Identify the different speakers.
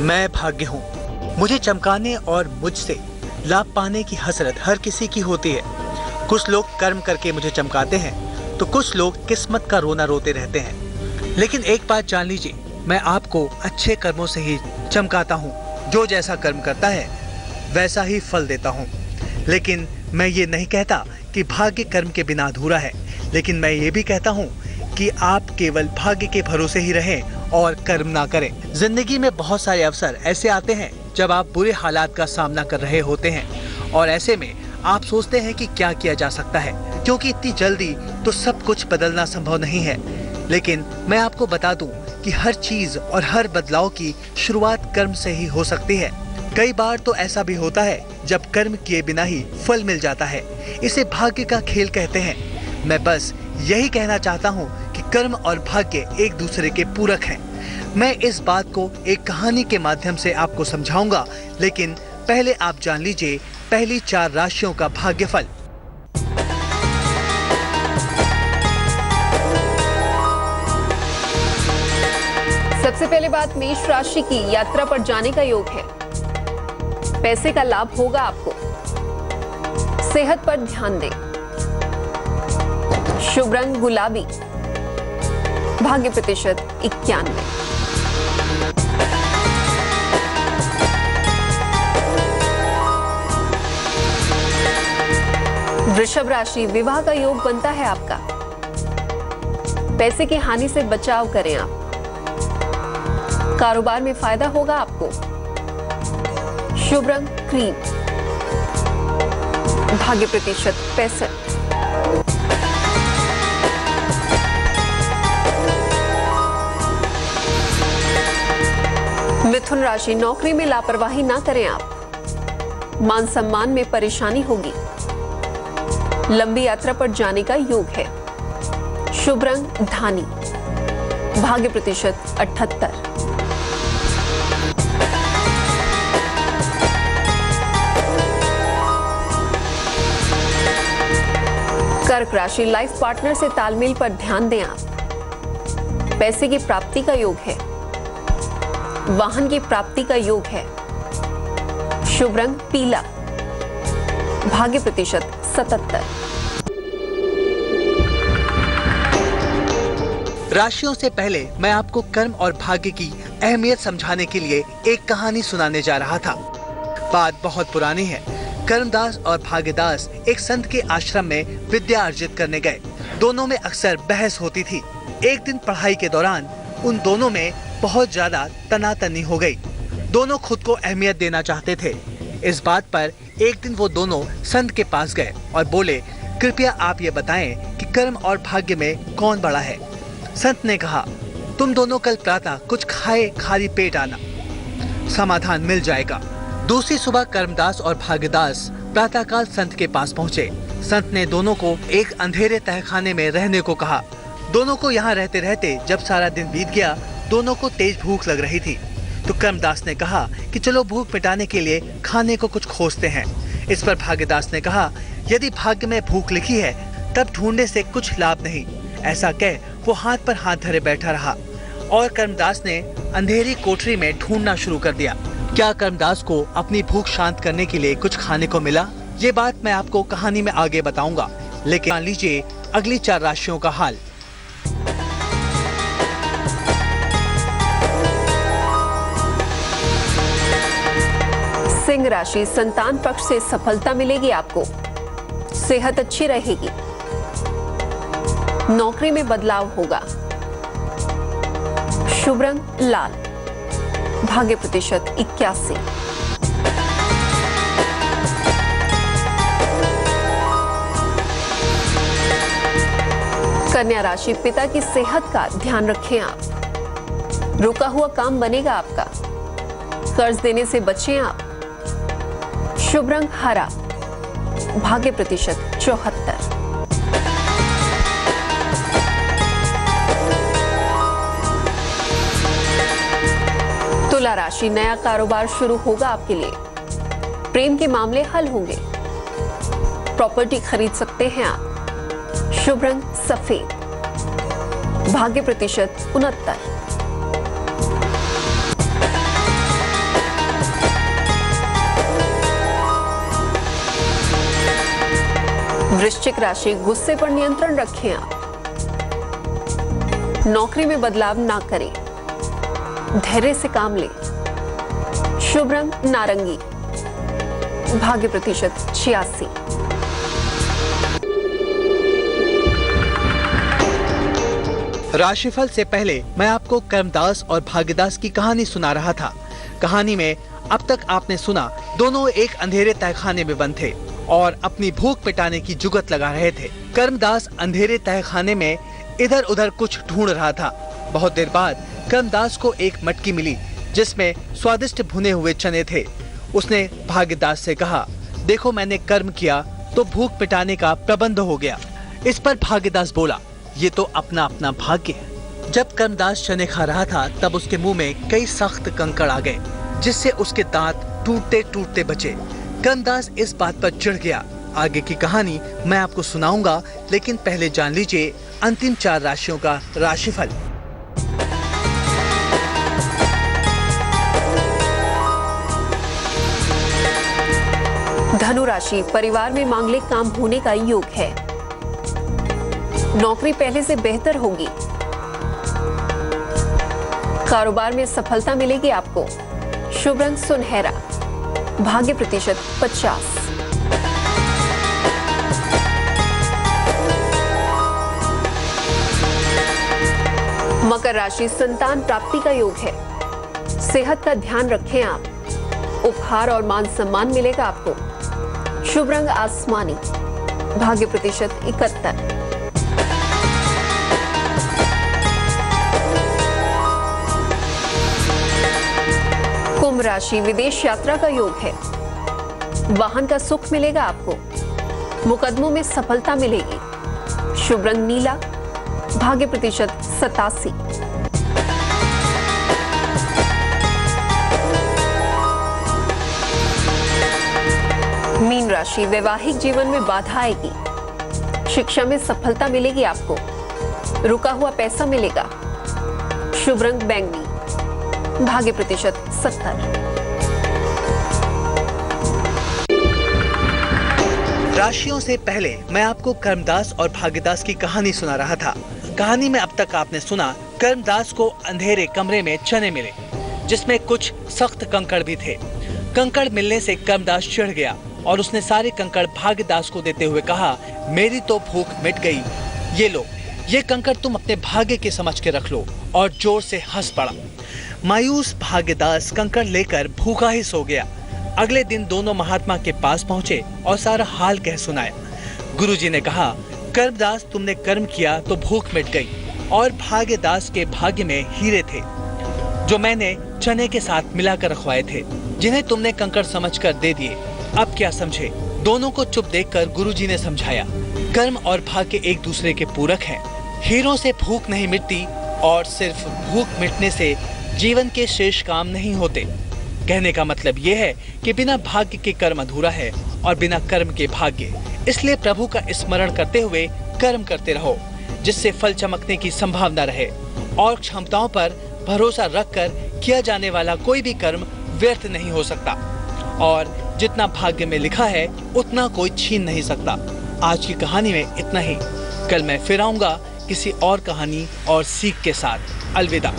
Speaker 1: मैं भाग्य हूँ। मुझे चमकाने और मुझसे लाभ पाने की हसरत हर किसी की होती है। कुछ लोग कर्म करके मुझे चमकाते हैं तो कुछ लोग किस्मत का रोना रोते रहते हैं। लेकिन एक बात जान लीजिए, मैं आपको अच्छे कर्मों से ही चमकाता हूँ। जो जैसा कर्म करता है वैसा ही फल देता हूँ। लेकिन मैं ये नहीं कहता कि भाग्य कर्म के बिना अधूरा है, लेकिन मैं ये भी कहता हूँ कि आप केवल भाग्य के भरोसे ही रहें और कर्म ना करें। जिंदगी में बहुत सारे अवसर ऐसे आते हैं जब आप बुरे हालात का सामना कर रहे होते हैं और ऐसे में आप सोचते हैं कि क्या किया जा सकता है, क्योंकि इतनी जल्दी तो सब कुछ बदलना संभव नहीं है। लेकिन मैं आपको बता दूं कि हर चीज और हर बदलाव की शुरुआत कर्म से ही हो सकती है। कई बार तो ऐसा भी होता है जब कर्म किए बिना ही फल मिल जाता है। इसे भाग्य का खेल कहते हैं। मैं बस यही कहना चाहता हूँ कि कर्म और भाग्य एक दूसरे के पूरक हैं। मैं इस बात को एक कहानी के माध्यम से आपको समझाऊंगा, लेकिन पहले आप जान लीजिए पहली 4 राशियों का भाग्यफल।
Speaker 2: सबसे पहले बात, मेष राशि की यात्रा पर जाने का योग है। पैसे का लाभ होगा आपको। सेहत पर ध्यान दें। शुभ रंग गुलाबी। भाग्य प्रतिशत 91। वृषभ राशि, विवाह का योग बनता है आपका। पैसे की हानि से बचाव करें आप। कारोबार में फायदा होगा आपको। शुभ रंग क्रीम। भाग्य प्रतिशत 65। मिथुन राशि, नौकरी में लापरवाही ना करें आप। मान सम्मान में परेशानी होगी। लंबी यात्रा पर जाने का योग है। शुभ रंग धानी। भाग्य प्रतिशत 78। कर्क राशि, लाइफ पार्टनर से तालमेल पर ध्यान दें आप। पैसे की प्राप्ति का योग है। वाहन की प्राप्ति का योग है। शुभ रंग पीला। भाग्य प्रतिशत 77।
Speaker 1: राशियों से पहले मैं आपको कर्म और भाग्य की अहमियत समझाने के लिए एक कहानी सुनाने जा रहा था। बात बहुत पुरानी है। कर्मदास और भाग्यदास एक संत के आश्रम में विद्या अर्जित करने गए। दोनों में अक्सर बहस होती थी। एक दिन पढ़ाई के दौरान उन दोनों में बहुत ज्यादा तनातनी हो गई। दोनों खुद को अहमियत देना चाहते थे। इस बात पर एक दिन वो दोनों संत के पास गए और बोले, कृपया आप ये बताएं कि कर्म और भाग्य में कौन बड़ा है। संत ने कहा, तुम दोनों कल प्रातः कुछ खाए खाली पेट आना, समाधान मिल जाएगा। दूसरी सुबह कर्मदास और भाग्यदास प्रातःकाल संत के पास पहुँचे। संत ने दोनों को एक अंधेरे तहखाने में रहने को कहा। दोनों को यहाँ रहते रहते जब सारा दिन बीत गया, दोनों को तेज भूख लग रही थी। तो कर्मदास ने कहा कि चलो भूख मिटाने के लिए खाने को कुछ खोजते हैं। इस पर भाग्यदास ने कहा, यदि भाग्य में भूख लिखी है तब ढूंढने से कुछ लाभ नहीं। ऐसा कह वो हाथ पर हाथ धरे बैठा रहा और कर्मदास ने अंधेरी कोठरी में ढूंढना शुरू कर दिया। क्या कर्मदास को अपनी भूख शांत करने के लिए कुछ खाने को मिला? ये बात मैं आपको कहानी में आगे बताऊंगा, लेकिन जान लीजिए अगली 4 राशियों का हाल।
Speaker 2: सिंह राशि, संतान पक्ष से सफलता मिलेगी आपको। सेहत अच्छी रहेगी। नौकरी में बदलाव होगा। शुभ रंग लाल। भाग्य प्रतिशत 81। कन्या राशि, पिता की सेहत का ध्यान रखें आप। रुका हुआ काम बनेगा आपका। कर्ज देने से बचें आप। शुभ रंग हरा। भाग्य प्रतिशत 74। तुला राशि, नया कारोबार शुरू होगा आपके लिए। प्रेम के मामले हल होंगे। प्रॉपर्टी खरीद सकते हैं आप। शुभ रंग सफेद। भाग्य प्रतिशत 69। वृश्चिक राशि, गुस्से पर नियंत्रण रखें आप। नौकरी में बदलाव ना करें, धैर्य से काम लें। शुभ रंग नारंगी, भाग्य प्रतिशत 86।
Speaker 1: राशिफल से पहले मैं आपको कर्मदास और भाग्यदास की कहानी सुना रहा था। कहानी में अब तक आपने सुना दोनों एक अंधेरे तहखाने में बंद थे और अपनी भूख मिटाने की जुगत लगा रहे थे। कर्मदास अंधेरे तहखाने में इधर उधर कुछ ढूंढ रहा था। बहुत देर बाद कर्मदास को एक मटकी मिली जिसमें स्वादिष्ट भुने हुए चने थे। उसने भाग्यदास से कहा, देखो मैंने कर्म किया तो भूख मिटाने का प्रबंध हो गया। इस पर भाग्यदास बोला, ये तो अपना अपना भाग्य है। जब कर्मदास चने खा रहा था तब उसके मुंह में कई सख्त कंकड़ आ गए जिससे उसके दांत टूटते टूटते बचे। कर्मदास इस बात पर चिढ़ गया। आगे की कहानी मैं आपको सुनाऊंगा, लेकिन पहले जान लीजिए अंतिम 4 राशियों का राशिफल।
Speaker 2: धनु राशि, परिवार में मांगलिक काम होने का योग है। नौकरी पहले से बेहतर होगी। कारोबार में सफलता मिलेगी आपको। शुभ रंग सुनहरा, भाग्य प्रतिशत 50। मकर राशि, संतान प्राप्ति का योग है। सेहत का ध्यान रखें आप। उपहार और मान सम्मान मिलेगा आपको। शुभ रंग आसमानी, भाग्य प्रतिशत 71। कुंभ राशि, विदेश यात्रा का योग है। वाहन का सुख मिलेगा आपको। मुकदमों में सफलता मिलेगी। शुभ रंग नीला, भाग्य प्रतिशत 87। मीन राशि, वैवाहिक जीवन में बाधा आएगी। शिक्षा में सफलता मिलेगी आपको। रुका हुआ पैसा मिलेगा। शुभ रंग बैंगनी, भाग्य प्रतिशत 70।
Speaker 1: राशियों से पहले मैं आपको कर्मदास और भाग्यदास की कहानी सुना रहा था। कहानी में अब तक आपने सुना कर्मदास को अंधेरे कमरे में चने मिले जिसमें कुछ सख्त कंकड़ भी थे। कंकड़ मिलने से कर्मदास चिढ़ गया और उसने सारे कंकड़ भाग्यदास को देते हुए कहा, मेरी तो भूख मिट गई, ये लो, ये कंकड़ तुम अपने भाग्य के समझ के रख लो। और जोर से हंस पड़ा। मायूस भाग्यदास कंकड़ लेकर भूखा ही सो गया। अगले दिन दोनों महात्मा के पास पहुंचे और सारा हाल कह सुनाया। गुरुजी ने कहा, कर्मदास तुमने कर्म किया तो भूख मिट गई और भाग्यदास के भाग्य में हीरे थे जो मैंने चने के साथ मिलाकर रखवाए थे, जिन्हें तुमने कंकड़ समझकर दे दिए। अब क्या समझे? दोनों को चुप देखकर गुरुजी ने समझाया, कर्म और भाग्य एक दूसरे के पूरक हैं। हीरों से भूख नहीं मिटती और सिर्फ भूख मिटने से जीवन के शेष काम नहीं होते। कहने का मतलब ये है कि बिना भाग्य के कर्म अधूरा है और बिना कर्म के भाग्य। इसलिए प्रभु का स्मरण करते हुए कर्म करते रहो जिससे फल चमकने की संभावना रहे और क्षमताओं पर भरोसा रखकर किया जाने वाला कोई भी कर्म व्यर्थ नहीं हो सकता और जितना भाग्य में लिखा है उतना कोई छीन नहीं सकता। आज की कहानी में इतना ही। कल मैं फिर आऊंगा किसी और कहानी और सीख के साथ। अलविदा।